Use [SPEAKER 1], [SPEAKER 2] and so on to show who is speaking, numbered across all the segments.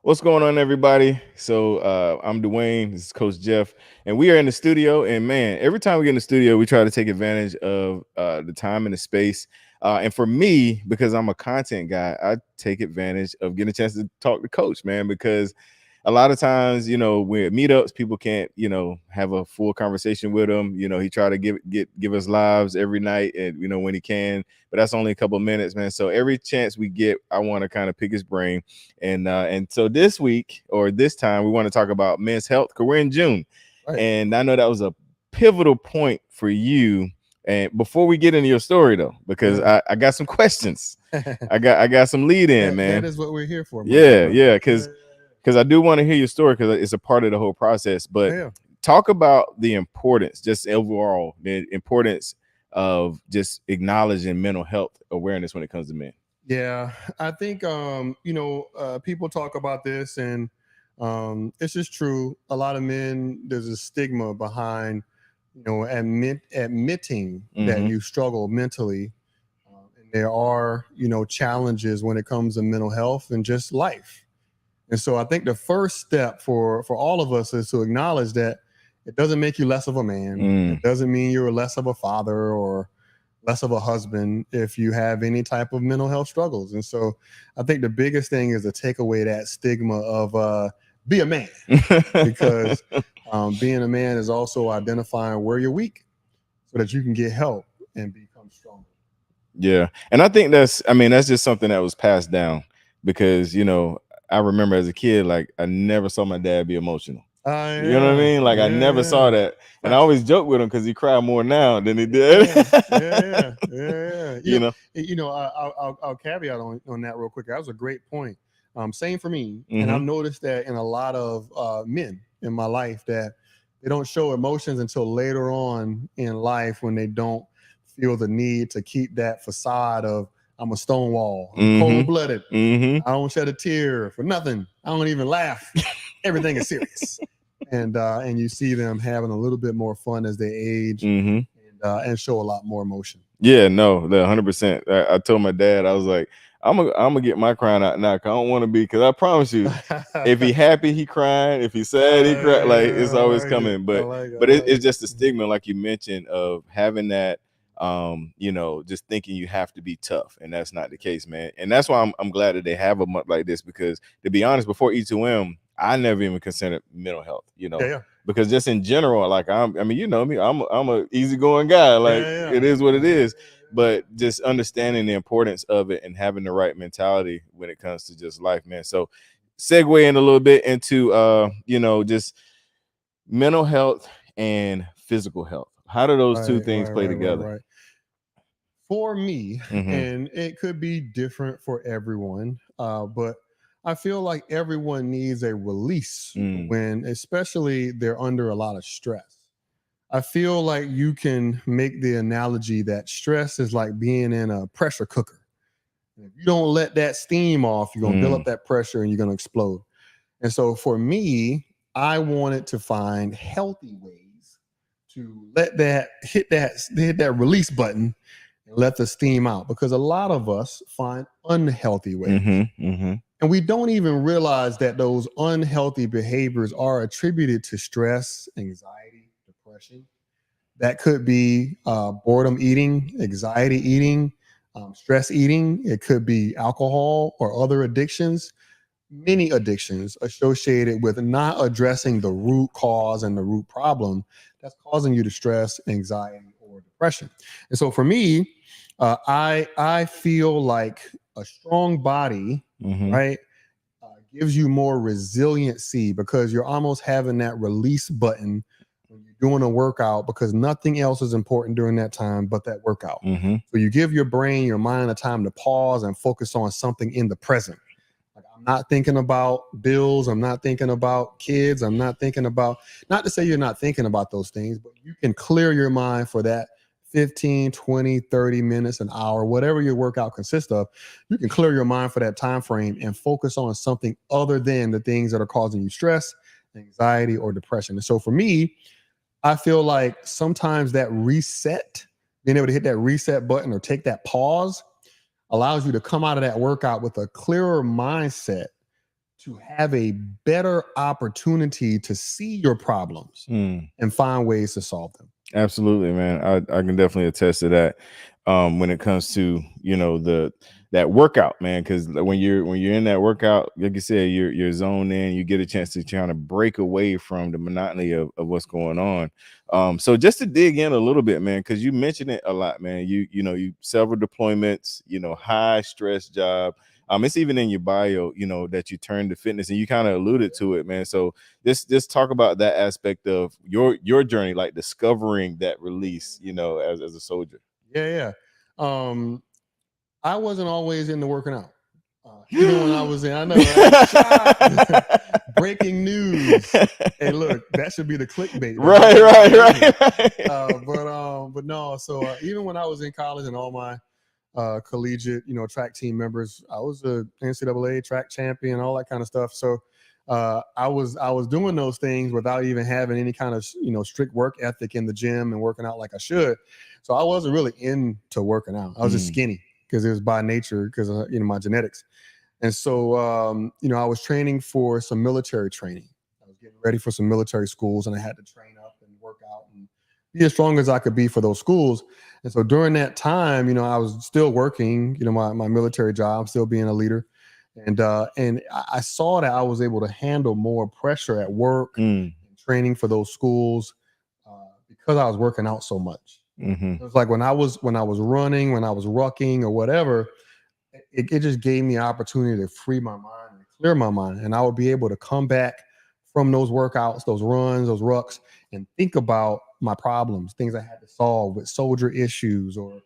[SPEAKER 1] What's going on, everybody? I'm Dawain. This is Coach Jeff, and we are in the studio. And man, every time we get in the studio, we try to take advantage of the time and the space. And for me, because I'm a content guy, I take advantage of getting a chance to talk to Coach, man, because a lot of times, we're at meetups, people can't, have a full conversation with him. He try to give us lives every night, and when he can, but that's only a couple of minutes, man. So every chance we get, I want to kind of pick his brain, and so this week or this time, we want to talk about men's health. Cause we're in June,
[SPEAKER 2] Right.
[SPEAKER 1] and I know that was a pivotal point for you. And before we get into your story, though, because I got some questions, I got some lead in, man.
[SPEAKER 2] That is what we're here for, my
[SPEAKER 1] Yeah,
[SPEAKER 2] brother.
[SPEAKER 1] yeah, because I do want to hear your story because it's a part of the whole process. But
[SPEAKER 2] Yeah.
[SPEAKER 1] talk about the importance, just overall, the importance of just acknowledging mental health awareness when it comes to men.
[SPEAKER 2] Yeah, I think people talk about this, and it's just true. A lot of men, there's a stigma behind, admitting that
[SPEAKER 1] Mhm.
[SPEAKER 2] you struggle mentally, and there are challenges when it comes to mental health and just life. And so I think the first step for all of us is to acknowledge that it doesn't make you less of a man.
[SPEAKER 1] Mm.
[SPEAKER 2] It doesn't mean you're less of a father or less of a husband if you have any type of mental health struggles. And so I think the biggest thing is to take away that stigma of be a man, because being a man is also identifying where you're weak so that you can get help and become stronger.
[SPEAKER 1] Yeah. And I think that's just something that was passed down because, I remember as a kid, like I never saw my dad be emotional. You know what I
[SPEAKER 2] Yeah,
[SPEAKER 1] mean? Like I never saw
[SPEAKER 2] yeah,
[SPEAKER 1] that. And I
[SPEAKER 2] yeah.
[SPEAKER 1] always joke with him because he cried more now than he did.
[SPEAKER 2] Yeah, yeah.
[SPEAKER 1] you know?
[SPEAKER 2] I'll caveat on that real quick. That was a great point. Same for me, and I've
[SPEAKER 1] Hmm.
[SPEAKER 2] noticed that in a lot of men in my life that they don't show emotions until later on in life when they don't feel the need to keep that facade of I'm a stonewall, I'm
[SPEAKER 1] Hmm.
[SPEAKER 2] cold blooded,
[SPEAKER 1] Hmm.
[SPEAKER 2] I don't shed a tear for nothing, I don't even laugh, everything is serious, and you see them having a little bit more fun as they age
[SPEAKER 1] Hmm.
[SPEAKER 2] and show a lot more emotion.
[SPEAKER 1] Yeah, no, 100%. I told my dad, I was like, I'm gonna get my crying out now. 'Cause I don't want to be, because I promise you, if he happy, he crying. If he sad, he cry. Like it's
[SPEAKER 2] I
[SPEAKER 1] always
[SPEAKER 2] like it.
[SPEAKER 1] coming.
[SPEAKER 2] I
[SPEAKER 1] But
[SPEAKER 2] like it. I
[SPEAKER 1] but it,
[SPEAKER 2] like
[SPEAKER 1] it's
[SPEAKER 2] it.
[SPEAKER 1] just a stigma, like you mentioned, of having that, just thinking you have to be tough, and that's not the case, man. And that's why I'm glad that they have a month like this, because to be honest, before E2M, I never even considered mental health.
[SPEAKER 2] Yeah, yeah,
[SPEAKER 1] Because just in general, like I mean, you know me, I'm a easygoing guy. Like
[SPEAKER 2] yeah,
[SPEAKER 1] it is what it is. But just understanding the importance of it and having the right mentality when it comes to just life, man. So segue in a little bit into just mental health and physical health. How do those two
[SPEAKER 2] right,
[SPEAKER 1] things
[SPEAKER 2] right,
[SPEAKER 1] play
[SPEAKER 2] right, right,
[SPEAKER 1] together?
[SPEAKER 2] right. For me,
[SPEAKER 1] Mm-hmm.
[SPEAKER 2] and it could be different for everyone, but I feel like everyone needs a release
[SPEAKER 1] Mm.
[SPEAKER 2] when, especially, they're under a lot of stress. I feel like you can make the analogy that stress is like being in a pressure cooker. If you don't let that steam off, you're gonna build
[SPEAKER 1] Mm.
[SPEAKER 2] up that pressure and you're gonna explode. And so for me, I wanted to find healthy ways to let that hit that release button and let the steam out, because a lot of us find unhealthy ways.
[SPEAKER 1] Mm-hmm. Mm-hmm.
[SPEAKER 2] And we don't even realize that those unhealthy behaviors are attributed to stress, anxiety, depression. That could be boredom eating, anxiety eating, stress eating. It could be alcohol or other addictions, many addictions associated with not addressing the root cause and the root problem that's causing you to stress, anxiety, or depression. And so for me, I feel like a strong body,
[SPEAKER 1] Mm-hmm.
[SPEAKER 2] right, gives you more resiliency because you're almost having that release button when you're doing a workout, because nothing else is important during that time but that workout.
[SPEAKER 1] Mm-hmm.
[SPEAKER 2] So you give your brain, your mind, a time to pause and focus on something in the present. Like, I'm not thinking about bills. I'm not thinking about kids. I'm not thinking about, not to say you're not thinking about those things, but you can clear your mind for that 15, 20, 30 minutes, an hour, whatever your workout consists of. You can clear your mind for that time frame and focus on something other than the things that are causing you stress, anxiety, or depression. And so for me, I feel like sometimes that reset, being able to hit that reset button or take that pause, allows you to come out of that workout with a clearer mindset to have a better opportunity to see your problems
[SPEAKER 1] Mm.
[SPEAKER 2] and find ways to solve them.
[SPEAKER 1] Absolutely, man. I can definitely attest to that. When it comes to, you know, that workout, man, because when you're in that workout, like you said, you're zoned in, you get a chance to kind of break away from the monotony of what's going on. So just to dig in a little bit, man, because you mentioned it a lot, man. You several deployments, high stress job. It's even in your bio, that you turned to fitness, and you kind of alluded to it, man. So just talk about that aspect of your journey, like discovering that release, as a soldier.
[SPEAKER 2] Yeah, yeah. I wasn't always into working out. Even when I was in, I know, right? Shot. Breaking news. Hey, look, that should be the clickbait.
[SPEAKER 1] Right.
[SPEAKER 2] But no. So even when I was in college and all my collegiate, track team members, I was a NCAA track champion, all that kind of stuff. So I was doing those things without even having any kind of strict work ethic in the gym and working out like I should. So I wasn't really into working out. I was just skinny because it was by nature, because of my genetics. And so I was training for some military training. I was getting ready for some military schools, and I had to train up and work out and be as strong as I could be for those schools. And so during that time, I was still working, my military job, still being a leader. And I saw that I was able to handle more pressure at work and training for those schools because I was working out so much.
[SPEAKER 1] Mm-hmm.
[SPEAKER 2] It was like when I was running, when I was rucking or whatever, it just gave me an opportunity to free my mind and clear my mind. And I would be able to come back from those workouts, those runs, those rucks, and think about my problems, things I had to solve with soldier issues or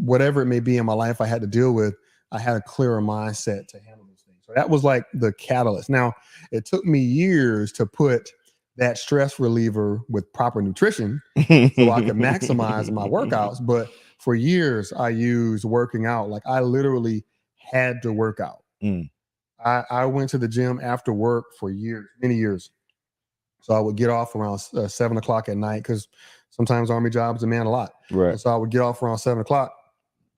[SPEAKER 2] whatever it may be in my life I had to deal with. I had a clearer mindset to handle those things. So that was like the catalyst. Now, it took me years to put that stress reliever with proper nutrition so I could maximize my workouts. But for years, I used working out. Like I literally had to work out. I went to the gym after work for years, many years. So I would get off around 7 o'clock at night because sometimes Army jobs demand a lot.
[SPEAKER 1] Right.
[SPEAKER 2] And so I would get off around 7 o'clock,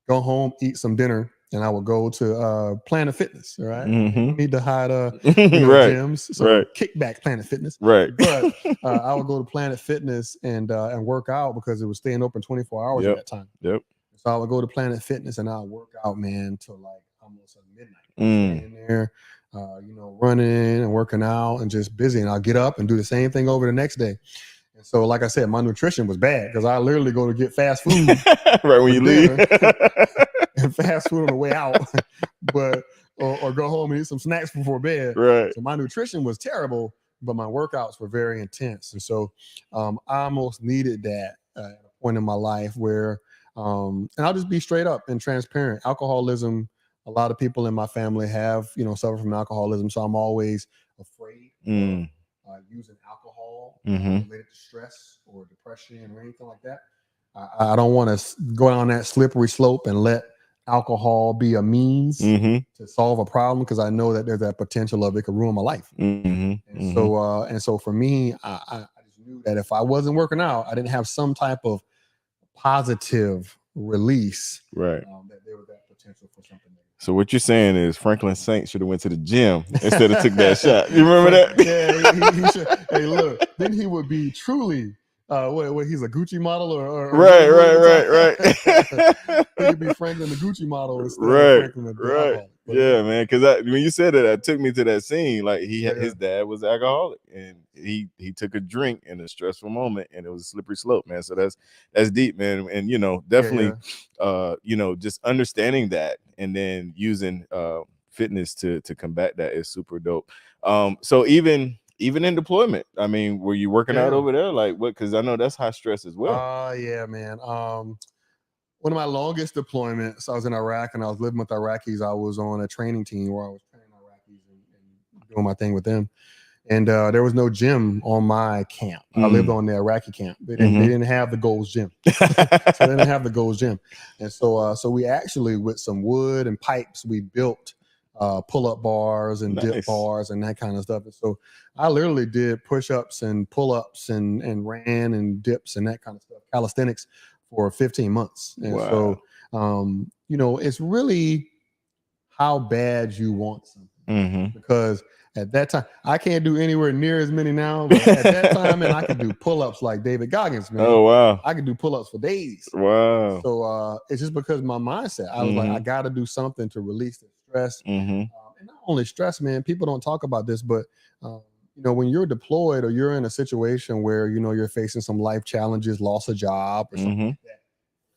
[SPEAKER 2] go home, eat some dinner, and I would go to Planet Fitness. All right. You don't need to hide
[SPEAKER 1] Right.
[SPEAKER 2] gyms. So
[SPEAKER 1] Right.
[SPEAKER 2] kickback Planet Fitness.
[SPEAKER 1] Right.
[SPEAKER 2] But I would go to Planet Fitness and work out because it was staying open 24 hours at that time.
[SPEAKER 1] Yep.
[SPEAKER 2] So I would go to Planet Fitness and I'd work out, man, till like almost midnight. Staying there, running and working out and just busy. And I'll get up and do the same thing over the next day. And so, like I said, my nutrition was bad because I literally go to get fast food
[SPEAKER 1] right when you leave
[SPEAKER 2] and fast food on the way out, but or go home and eat some snacks before bed.
[SPEAKER 1] Right.
[SPEAKER 2] So my nutrition was terrible, but my workouts were very intense. And so I almost needed that at a point in my life where, and I'll just be straight up and transparent. Alcoholism, a lot of people in my family have, suffer from alcoholism. So I'm always afraid of using alcohol related to stress or depression or anything like that. I don't want to go down that slippery slope and let alcohol be a means to solve a problem, because I know that there's that potential of it could ruin my life. So for me, I just knew that if I wasn't working out, I didn't have some type of positive release,
[SPEAKER 1] right,
[SPEAKER 2] that there was that potential for something negative.
[SPEAKER 1] So what you're saying is Franklin Saint should have went to the gym instead of took that shot. You remember that?
[SPEAKER 2] Yeah, he should. Hey, look, then he would be truly what he's a Gucci model or
[SPEAKER 1] right.
[SPEAKER 2] He could be Franklin the Gucci model instead
[SPEAKER 1] right,
[SPEAKER 2] of Franklin the
[SPEAKER 1] right.
[SPEAKER 2] alcoholic. But
[SPEAKER 1] yeah, man. Because when you said that, it took me to that scene. Like his dad was alcoholic, and he took a drink in a stressful moment, and it was a slippery slope, man. So that's deep, man. And definitely, just understanding that, and then using fitness to combat that is super dope. So even in deployment, I mean, were you working out over there? Like what? Because I know that's high stress as well.
[SPEAKER 2] Yeah, man. One of my longest deployments, I was in Iraq and I was living with Iraqis. I was on a training team where I was training Iraqis and doing my thing with them. And there was no gym on my camp. I lived on the Iraqi camp. They didn't have the Gold's Gym. So they didn't have the Gold's Gym. And so we actually, with some wood and pipes, we built pull-up bars and dip bars and that kind of stuff. And so I literally did push-ups and pull-ups and ran and dips and that kind of stuff, calisthenics, for 15 months. And so, it's really how bad you want something. because at that time I can't do anywhere near as many now, but at that time, man, I could do pull-ups like David Goggins, man.
[SPEAKER 1] Oh wow.
[SPEAKER 2] I could do pull-ups for days.
[SPEAKER 1] Wow.
[SPEAKER 2] So it's just because my mindset. I was like, I got to do something to release the stress. And not only stress, man. People don't talk about this, but when you're deployed or you're in a situation where you're facing some life challenges, loss of job or something like that,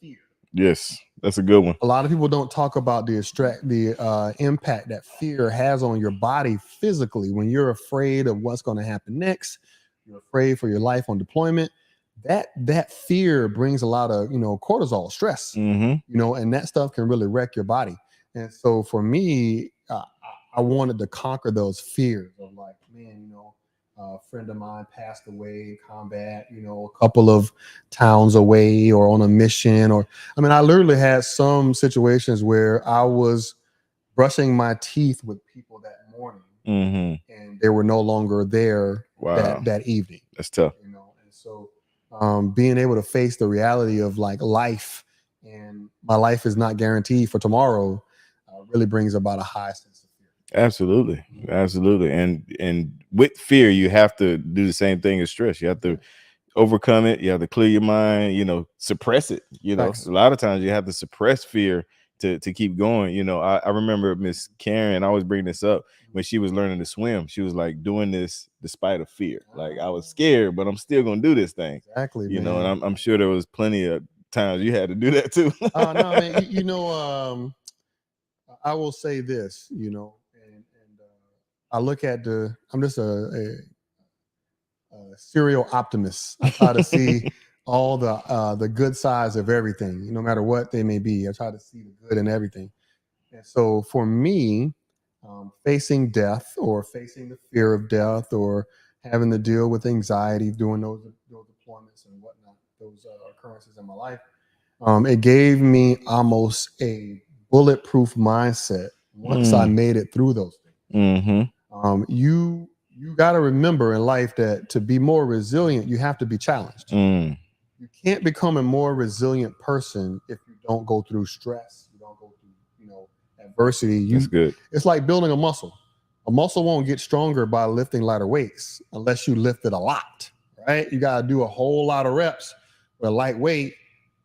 [SPEAKER 2] fear.
[SPEAKER 1] Yes, that's a good one.
[SPEAKER 2] A lot of people don't talk about the impact that fear has on your body physically. When you're afraid of what's going to happen next, you're afraid for your life on deployment. That fear brings a lot of cortisol, stress, and that stuff can really wreck your body. And so for me, I wanted to conquer those fears of like, man, a friend of mine passed away in combat, a couple of towns away or on a mission. I literally had some situations where I was brushing my teeth with people that morning and they were no longer there that evening.
[SPEAKER 1] That's tough.
[SPEAKER 2] And so being able to face the reality of like life, and my life is not guaranteed for tomorrow, really brings about a high sense of fear.
[SPEAKER 1] Absolutely. And with fear, you have to do the same thing as stress. You have to overcome it. You have to clear your mind, suppress it.
[SPEAKER 2] Facts.
[SPEAKER 1] A lot of times you have to suppress fear to keep going. I remember Miss Karen, I always bring this up, when she was learning to swim. She was like doing this despite of fear. Like, I was scared, but I'm still gonna do this thing.
[SPEAKER 2] Exactly.
[SPEAKER 1] And I'm sure there was plenty of times you had to do that too.
[SPEAKER 2] No, man. I will say this, and I look at I'm just a serial optimist. I try to see all the good sides of everything, no matter what they may be. I try to see the good in everything. And so for me, facing death or facing the fear of death or having to deal with anxiety, doing those deployments and whatnot, those occurrences in my life, it gave me almost a bulletproof mindset once I made it through those things. You got to remember in life that to be more resilient, you have to be challenged. You can't become a more resilient person if you don't go through stress, you don't go through adversity.
[SPEAKER 1] That's good.
[SPEAKER 2] It's like building a muscle. A muscle won't get stronger by lifting lighter weights unless you lift it a lot, right? You got to do a whole lot of reps with a light weight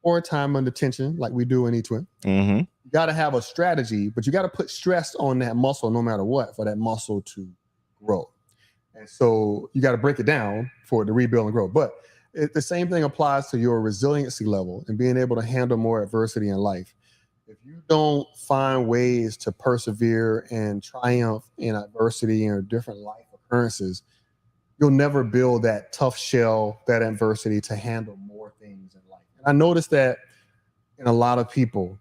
[SPEAKER 2] or time under tension, like we do in E2M. You got to have a strategy, but you got to put stress on that muscle no matter what for that muscle to grow. And so you got to break it down for it to rebuild and grow. But the same thing applies to your resiliency level and being able to handle more adversity in life. If you don't find ways to persevere and triumph in adversity and different life occurrences, you'll never build that tough shell, that adversity to handle more things in life. And I noticed that in a lot of people,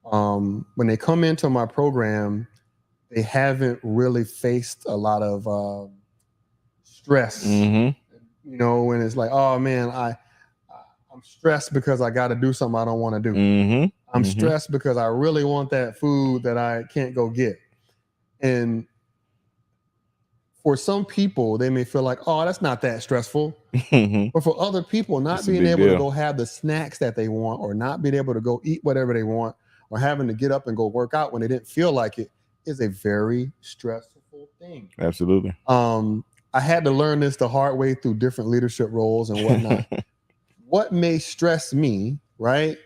[SPEAKER 2] when they come into my program, they haven't really faced a lot of stress. When it's like, oh man, I'm stressed because I got to do something I don't want to do. I'm stressed because I really want that food that I can't go get. And for some people, they may feel like, oh, that's not that stressful. But for other people, not being able to go have the snacks that they want, or not being able to go eat whatever they want, or having to get up and go work out when they didn't feel like it, is a very stressful thing.
[SPEAKER 1] Absolutely.
[SPEAKER 2] I had to learn this the hard way through different leadership roles and whatnot. What may stress me, right?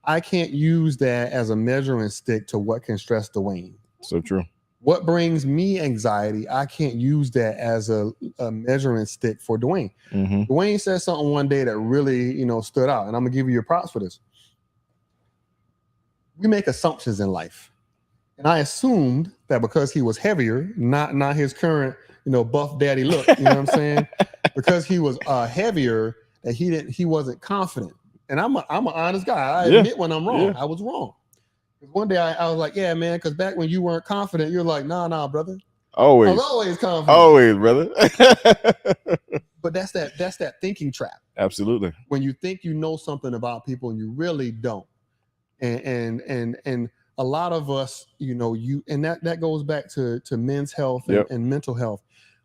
[SPEAKER 2] I can't use that as a measuring stick to what can stress Dawain.
[SPEAKER 1] So true.
[SPEAKER 2] What brings me anxiety, I can't use that as a measuring stick for Dawain. Dawain said something one day that really, stood out, and I'm gonna give you your props for this. We make assumptions in life, and I assumed that because he was heavier, not his current, buff daddy look, you know what I'm saying? Because he was heavier, that he wasn't confident. And I'm an honest guy. I admit when I'm wrong. I was wrong. One day I was like, yeah, man, because back when you weren't confident, you're like, nah, brother.
[SPEAKER 1] Always.
[SPEAKER 2] I was always confident.
[SPEAKER 1] Always, brother.
[SPEAKER 2] But that's that thinking trap.
[SPEAKER 1] Absolutely.
[SPEAKER 2] When you think you know something about people and you really don't. And a lot of us, and that goes back to men's health and mental health.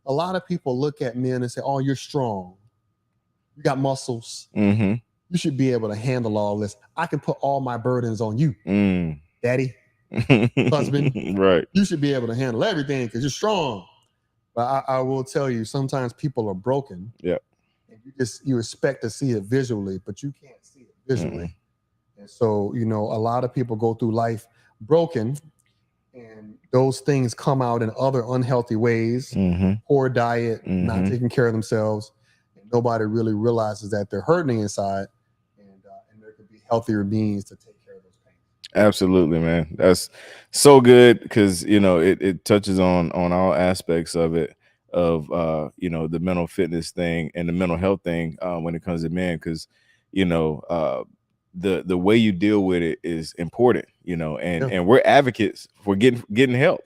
[SPEAKER 2] A lot of people look at men and say, oh, you're strong. You got muscles. You should be able to handle all this. I can put all my burdens on you, daddy. husband.
[SPEAKER 1] Right.
[SPEAKER 2] You should be able to handle everything because you're strong. But I will tell you, sometimes people are broken.
[SPEAKER 1] Yeah.
[SPEAKER 2] And you expect to see it visually, but you can't see it visually. And so, a lot of people go through life broken, and those things come out in other unhealthy ways, poor diet, not taking care of themselves, and nobody really realizes that they're hurting inside, and there could be healthier means to take care of those pains.
[SPEAKER 1] Absolutely, man. That's so good because it touches on all aspects of it, of the mental fitness thing and the mental health thing when it comes to men, because the way you deal with it is important, and we're advocates for getting help.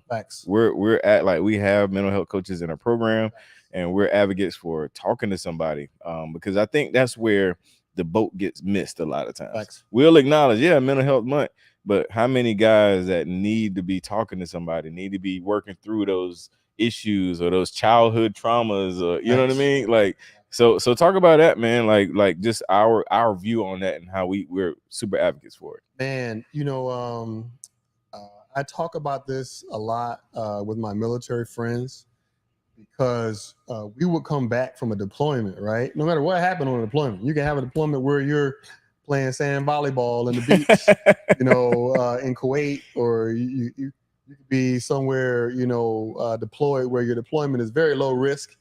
[SPEAKER 2] Facts.
[SPEAKER 1] We're at, like, we have mental health coaches in our program, and we're advocates for talking to somebody, because I think that's where the boat gets missed a lot of times.
[SPEAKER 2] Facts.
[SPEAKER 1] We'll acknowledge, mental health month, but how many guys that need to be talking to somebody, need to be working through those issues or those childhood traumas, or you know what I mean? Like, so talk about that, man. Like just our view on that and how we're super advocates for it.
[SPEAKER 2] Man, I talk about this a lot with my military friends, because we would come back from a deployment, right? No matter what happened on a deployment, you can have a deployment where you're playing sand volleyball in the beach, in Kuwait, or you could be somewhere, deployed where your deployment is very low risk,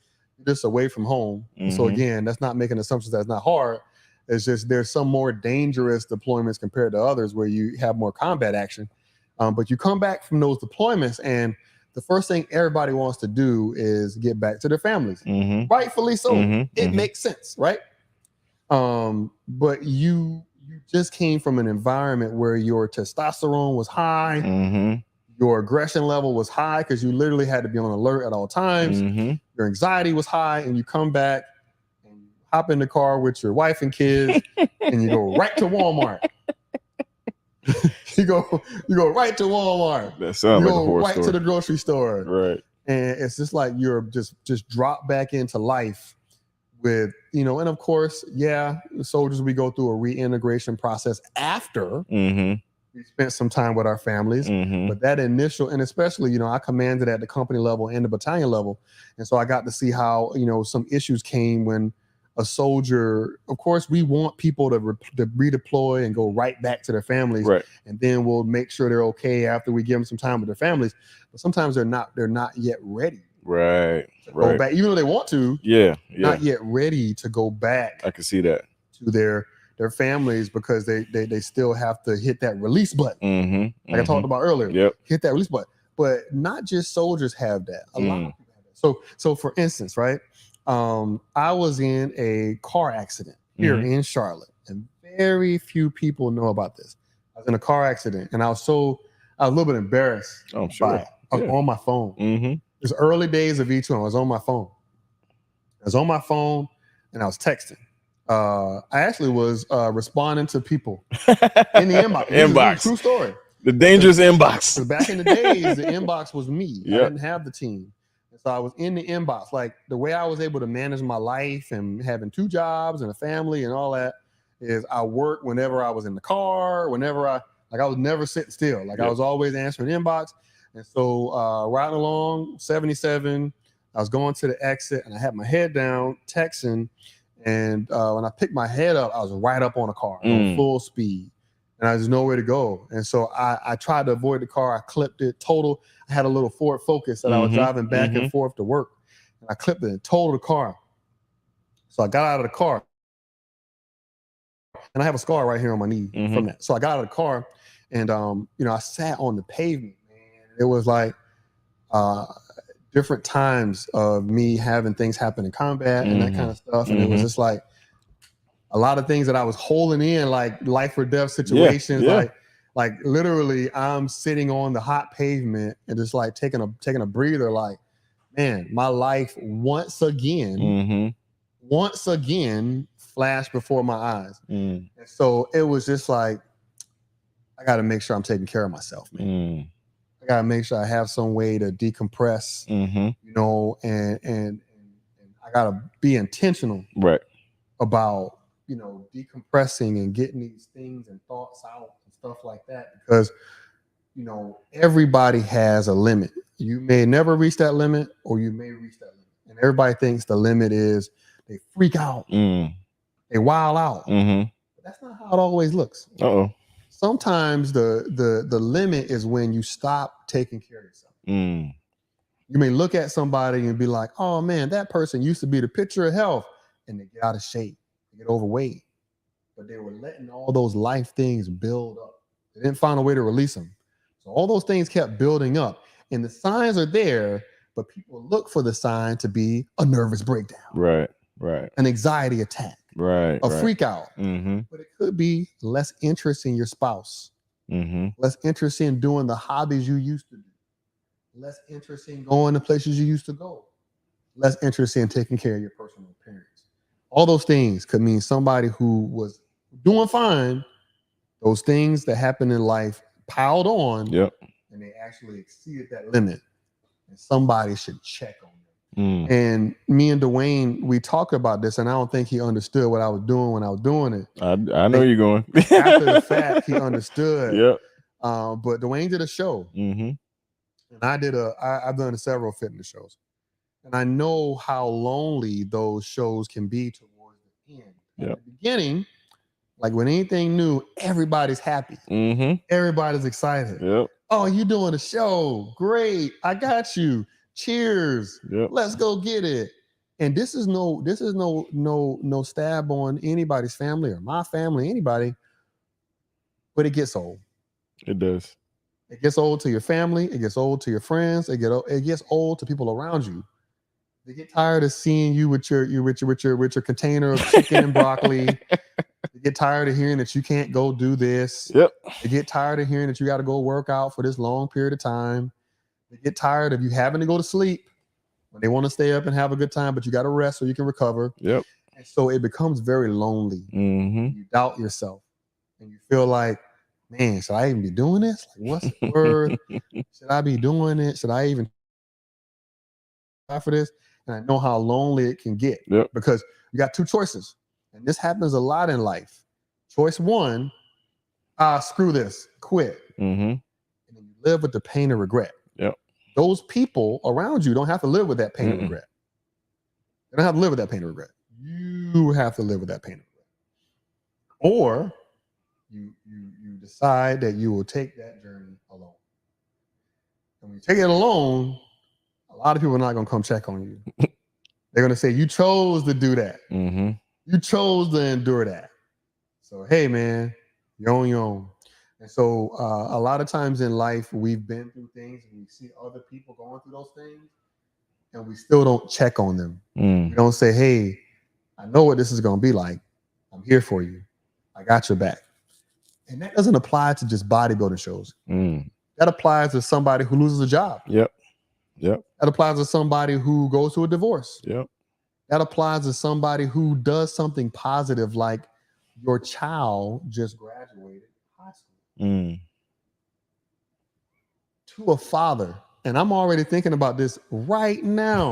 [SPEAKER 2] just away from home. So again, that's not making assumptions. That's not hard. It's just there's some more dangerous deployments compared to others where you have more combat action. But you come back from those deployments, and the first thing everybody wants to do is get back to their families. Rightfully so. It makes sense, right? But you just came from an environment where your testosterone was high, your aggression level was high because you literally had to be on alert at all times. Your anxiety was high, and you come back and you hop in the car with your wife and kids, and you go right to Walmart. you go right to Walmart.
[SPEAKER 1] That sounds like a horror
[SPEAKER 2] right
[SPEAKER 1] story.
[SPEAKER 2] to the grocery store.
[SPEAKER 1] Right.
[SPEAKER 2] And it's just like you're just dropped back into life with, and of course, the soldiers, we go through a reintegration process after we spent some time with our families. But that initial, and especially, I commanded at the company level and the battalion level. And so I got to see how, some issues came when a soldier, of course, we want people to redeploy and go right back to their families.
[SPEAKER 1] Right.
[SPEAKER 2] And then we'll make sure they're okay after we give them some time with their families. But sometimes they're not yet ready.
[SPEAKER 1] Right.
[SPEAKER 2] To go back, even though they want to.
[SPEAKER 1] Yeah.
[SPEAKER 2] Not yet ready to go back.
[SPEAKER 1] I can see that.
[SPEAKER 2] To their families, because they still have to hit that release button. Like I talked about earlier.
[SPEAKER 1] Yep.
[SPEAKER 2] Hit that release button. But not just soldiers have that. A lot of people have that. So for instance, right? I was in a car accident here in Charlotte, and very few people know about this. I was in a car accident, and I was a little bit embarrassed.
[SPEAKER 1] Oh, I'm sure.
[SPEAKER 2] I was on my phone. It was early days of E2M. I was on my phone. And I was texting. I actually was responding to people in the inbox.
[SPEAKER 1] Inbox.
[SPEAKER 2] True story.
[SPEAKER 1] The dangerous inbox.
[SPEAKER 2] Back in the days, the inbox was me. I didn't have the team. So I was in the inbox. Like, the way I was able to manage my life and having 2 jobs and a family and all that is I worked whenever I was in the car, whenever I was never sitting still. Like, I was always answering inbox. And so riding along 77, I was going to the exit, and I had my head down texting. And when I picked my head up, I was right up on a car on full speed. And I just nowhere to go. And so I tried to avoid the car. I clipped it total. I had a little Ford Focus that I was driving back and forth to work. And I clipped it and totaled the car. So I got out of the car. And I have a scar right here on my knee from that. So I got out of the car, and I sat on the pavement, man. It was like different times of me having things happen in combat and that kind of stuff. And it was just like a lot of things that I was holding in, like life or death situations. Like literally I'm sitting on the hot pavement and just like taking a breather, like, man, my life once again flashed before my eyes. And so it was just like, I got to make sure I'm taking care of myself, man. I got to make sure I have some way to decompress, and I got to be intentional about, decompressing and getting these things and thoughts out and stuff like that. Because you know, everybody has a limit. You may never reach that limit, or you may reach that limit. And everybody thinks the limit is they freak out, they wild out. But that's not how it always looks.
[SPEAKER 1] Uh-oh.
[SPEAKER 2] Sometimes the limit is when you stop taking care of yourself. You may look at somebody and be like, oh man, that person used to be the picture of health, and they get out of shape, they get overweight. But they were letting all those life things build up. They didn't find a way to release them. So all those things kept building up. And the signs are there, but people look for the sign to be a nervous breakdown.
[SPEAKER 1] Right.
[SPEAKER 2] An anxiety attack. A freak out. But it could be less interest in your spouse. Less interest in doing the hobbies you used to do. Less interest in going to places you used to go. Less interest in taking care of your personal appearance. All those things could mean somebody who was doing fine, those things that happen in life piled on, and they actually exceeded that limit. And somebody should check on them. And me and Dawain, we talked about this, and I don't think he understood what I was doing when I was doing it.
[SPEAKER 1] I know you're going.
[SPEAKER 2] After the fact, he understood.
[SPEAKER 1] But
[SPEAKER 2] Dawain did a show. And I've done several fitness shows. And I know how lonely those shows can be towards the end. At the beginning, like when anything new, everybody's happy. Everybody's excited. Oh, you doing a show? Great. I got you. Cheers. Let's go get it. And this is no stab on anybody's family or my family, anybody. But it gets old.
[SPEAKER 1] It does.
[SPEAKER 2] It gets old to your family. It gets old to your friends. It gets old to people around you. They get tired of seeing you with your container of chicken and broccoli. They get tired of hearing that you can't go do this. They get tired of hearing that you got to go work out for this long period of time. They get tired of you having to go to sleep when they want to stay up and have a good time, but you got to rest so you can recover. And so it becomes very lonely. You doubt yourself, and you feel like, man, should I even be doing this? Like, what's it worth? Should I be doing it? Should I even try for this? And I know how lonely it can get because you got two choices. And this happens a lot in life. Choice one, screw this, quit. And then you live with the pain and regret. Those people around you don't have to live with that pain and regret. They don't have to live with that pain and regret. You have to live with that pain and regret. Or you decide that you will take that journey alone. And when you take it alone, a lot of people are not going to come check on you. They're going to say, you chose to do that. You chose to endure that. So, hey, man, you're on your own. And so a lot of times in life, we've been through things and we see other people going through those things and we still don't check on them. We don't say, hey, I know what this is going to be like. I'm here for you. I got your back. And that doesn't apply to just bodybuilding shows. That applies to somebody who loses a job. That applies to somebody who goes through a divorce. That applies to somebody who does something positive, like your child just graduated high school. To a father, and I'm already thinking about this right now.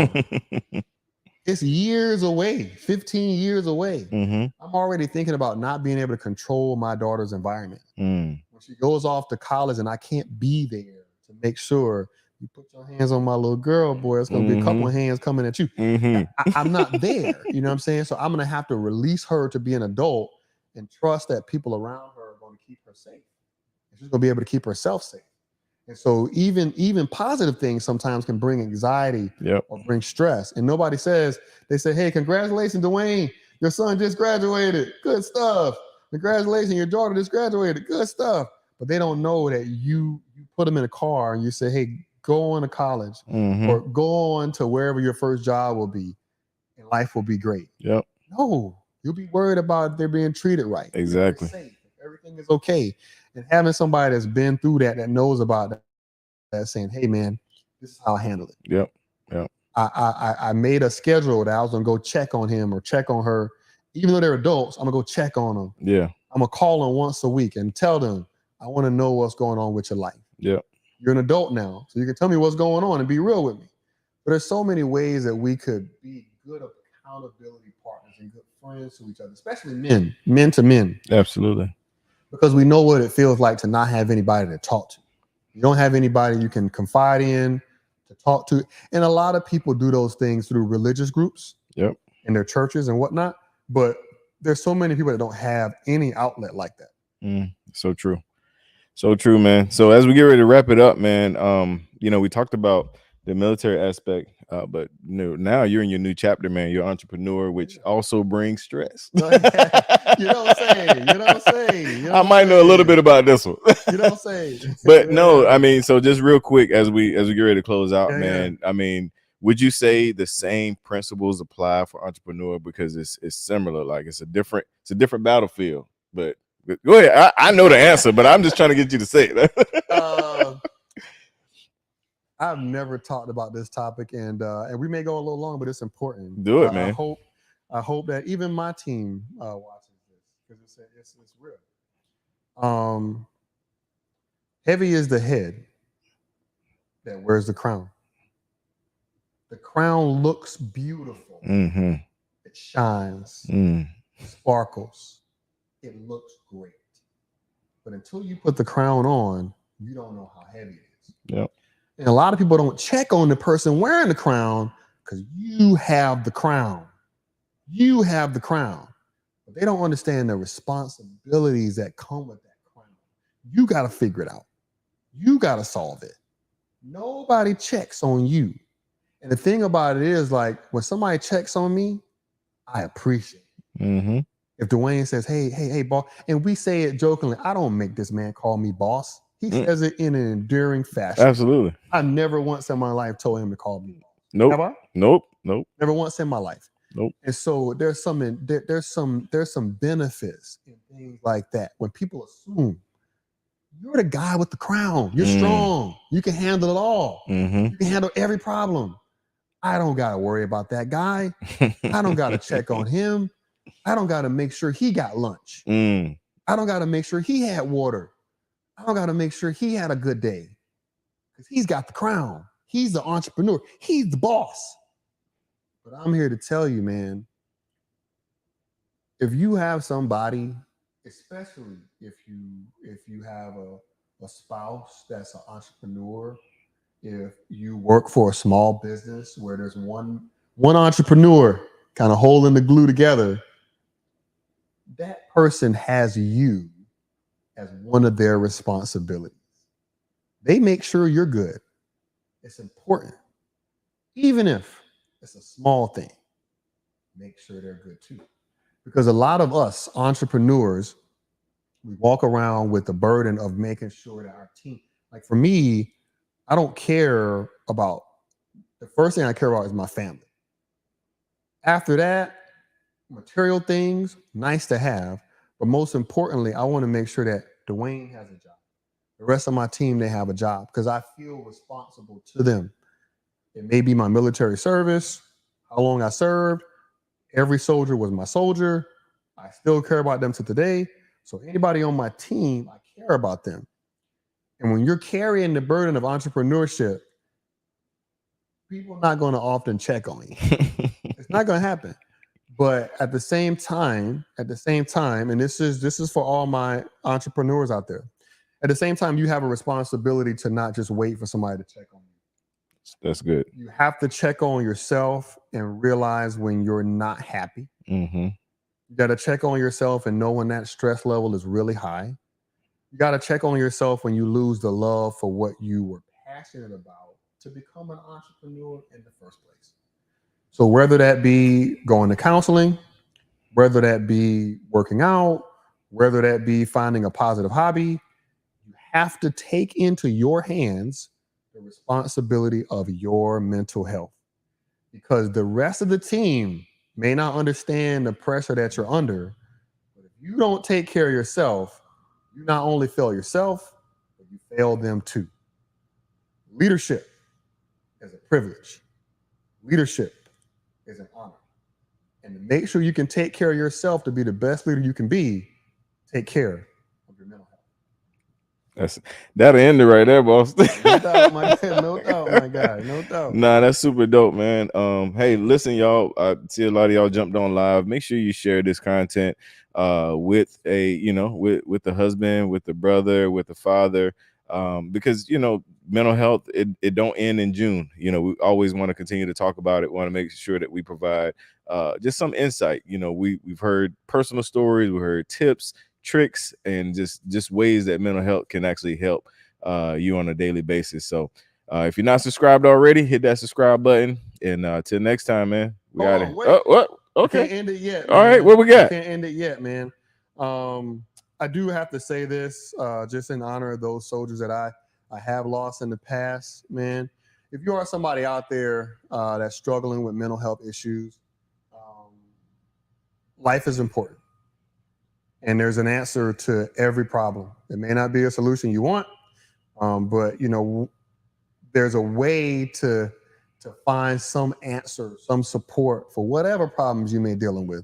[SPEAKER 2] It's years away, 15 years away. I'm already thinking about not being able to control my daughter's environment. When she goes off to college and I can't be there to make sure you put your hands on my little girl, boy, it's going to be a couple of hands coming at you. I'm not there. You know what I'm saying? So I'm going to have to release her to be an adult and trust that people around her are going to keep her safe. She's going to be able to keep herself safe. And so even positive things sometimes can bring anxiety or bring stress. And nobody says, they say, hey, congratulations, Dawain, your son just graduated. Good stuff. Congratulations, your daughter just graduated. Good stuff. But they don't know that you put them in a car and you say, hey, go on to college or go on to wherever your first job will be and life will be great. No, you'll be worried about if they're being treated right.
[SPEAKER 1] Exactly.
[SPEAKER 2] Safe, if everything is okay. And having somebody that's been through that knows about that, saying, hey, man, this is how I handle it. I made a schedule that I was going to go check on him or check on her. Even though they're adults, I'm going to go check on them. I'm going to call them once a week and tell them, I want to know what's going on with your life. You're an adult now, so you can tell me what's going on and be real with me. But there's so many ways that we could be good accountability partners and good friends to each other, especially men to men.
[SPEAKER 1] Absolutely.
[SPEAKER 2] Because we know what it feels like to not have anybody to talk to. You don't have anybody you can confide in, to talk to. And a lot of people do those things through religious groups
[SPEAKER 1] Yep.
[SPEAKER 2] in their churches and whatnot. But there's so many people that don't have any outlet like that.
[SPEAKER 1] So true. So true, man. So as we get ready to wrap it up, man, we talked about the military aspect, but now you're in your new chapter, man. You're an entrepreneur, which also brings stress.
[SPEAKER 2] You know what I'm saying? You know what I'm saying?
[SPEAKER 1] I might know a little bit about this one.
[SPEAKER 2] You know what I'm saying?
[SPEAKER 1] But no, I mean, so just real quick as we get ready to close out, man. I mean, would you say the same principles apply for entrepreneur, because it's similar? Like it's a different battlefield. But go ahead. I know the answer, but I'm just trying to get you to say it.
[SPEAKER 2] I've never talked about this topic, and we may go a little long, but it's important.
[SPEAKER 1] Do it, man.
[SPEAKER 2] I hope that even my team watches this, because it's real. Heavy is the head that wears the crown. The crown looks beautiful.
[SPEAKER 1] Mm-hmm.
[SPEAKER 2] It shines, sparkles. It looks great. But until you put the crown on, you don't know how heavy it is.
[SPEAKER 1] Yep.
[SPEAKER 2] And a lot of people don't check on the person wearing the crown, because you have the crown. You have the crown. But they don't understand the responsibilities that come with that crown. You got to figure it out. You got to solve it. Nobody checks on you. And the thing about it is, like, when somebody checks on me, I appreciate it.
[SPEAKER 1] Mm-hmm.
[SPEAKER 2] If Dawain says, hey, boss, and we say it jokingly, I don't make this man call me boss. He says it in an endearing fashion.
[SPEAKER 1] Absolutely.
[SPEAKER 2] I never once in my life told him to call me boss.
[SPEAKER 1] Nope.
[SPEAKER 2] Have I?
[SPEAKER 1] Nope.
[SPEAKER 2] Never once in my life.
[SPEAKER 1] Nope.
[SPEAKER 2] And so there's some benefits in things like that. When people assume you're the guy with the crown, you're strong, you can handle it all.
[SPEAKER 1] Mm-hmm.
[SPEAKER 2] You can handle every problem. I don't got to worry about that guy. I don't got to check on him. I don't got to make sure he got lunch. I don't got to make sure he had water. I don't got to make sure he had a good day, because he's got the crown. He's the entrepreneur. He's the boss. But I'm here to tell you, man, if you have somebody, especially if you have a spouse that's an entrepreneur, if you work for a small business where there's one entrepreneur kind of holding the glue together, that person has you as one of their responsibilities. They make sure you're good. It's important. Even if it's a small thing, make sure they're good too. Because a lot of us entrepreneurs, we walk around with the burden of making sure that our team, like for me, I don't care about, the first thing I care about is my family. After that, material things, nice to have, but most importantly, I want to make sure that Dawain has a job. The rest of my team, they have a job, because I feel responsible to them. It may be my military service, how long I served. Every soldier was my soldier. I still care about them to today. So anybody on my team, I care about them. And when you're carrying the burden of entrepreneurship, people are not going to often check on you. It's not going to happen. But at the same time, and this is for all my entrepreneurs out there, at the same time, you have a responsibility to not just wait for somebody to check on you.
[SPEAKER 1] That's good.
[SPEAKER 2] You have to check on yourself and realize when you're not happy.
[SPEAKER 1] Mm-hmm.
[SPEAKER 2] You got to check on yourself and know when that stress level is really high. You got to check on yourself when you lose the love for what you were passionate about to become an entrepreneur in the first place. So whether that be going to counseling, whether that be working out, whether that be finding a positive hobby, you have to take into your hands the responsibility of your mental health, because the rest of the team may not understand the pressure that you're under. But if you don't take care of yourself, you not only fail yourself, but you fail them too. Leadership is a privilege. Leadership is an honor. And to make sure you can take care of yourself to be the best leader you can be, take care of your mental health.
[SPEAKER 1] That'll end it right there, boss.
[SPEAKER 2] No doubt, my guy. No doubt.
[SPEAKER 1] Nah, that's super dope, man. Hey, listen, y'all. I see a lot of y'all jumped on live. Make sure you share this content with with the husband, with the brother, with the father. because mental health, it don't end in June. We always want to continue to talk about it. We want to make sure that we provide just some insight. We've heard personal stories, we heard tips, tricks, and just ways that mental health can actually help you on a daily basis. So if you're not subscribed already, hit that subscribe button. And till next time, man, we
[SPEAKER 2] Hold
[SPEAKER 1] got
[SPEAKER 2] on,
[SPEAKER 1] it.
[SPEAKER 2] wait.
[SPEAKER 1] Oh, what?
[SPEAKER 2] I
[SPEAKER 1] Okay.
[SPEAKER 2] can't end it yet,
[SPEAKER 1] All
[SPEAKER 2] man.
[SPEAKER 1] right, what we
[SPEAKER 2] I
[SPEAKER 1] got?
[SPEAKER 2] can't end it yet, man. I do have to say this just in honor of those soldiers that I have lost in the past, man. If you are somebody out there that's struggling with mental health issues, life is important. And there's an answer to every problem. It may not be a solution you want, but there's a way to find some answer, some support for whatever problems you may be dealing with.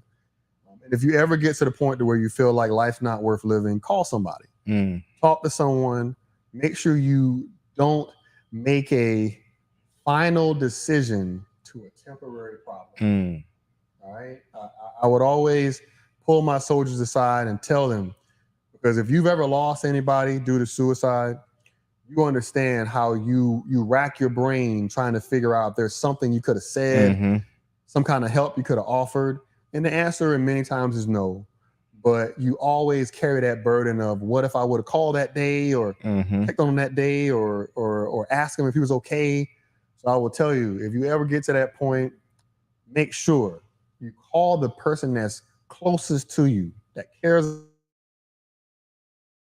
[SPEAKER 2] And if you ever get to the point to where you feel like life's not worth living, call somebody, talk to someone. Make sure you don't make a final decision to a temporary problem. All right. I would always pull my soldiers aside and tell them, because if you've ever lost anybody due to suicide, you understand how you rack your brain trying to figure out if there's something you could have said, some kind of help you could have offered. And the answer many times is no. But you always carry that burden of, what if I would have called that day, or checked on him that day, or asked him if he was okay. So I will tell you, if you ever get to that point, make sure you call the person that's closest to you, that cares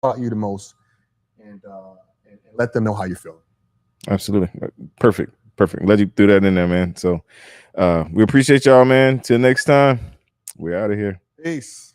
[SPEAKER 2] about you the most, and let them know how you feel.
[SPEAKER 1] Absolutely. Perfect. Glad you threw that in there, man. So we appreciate y'all, man. Till next time, we're out of here.
[SPEAKER 2] Peace.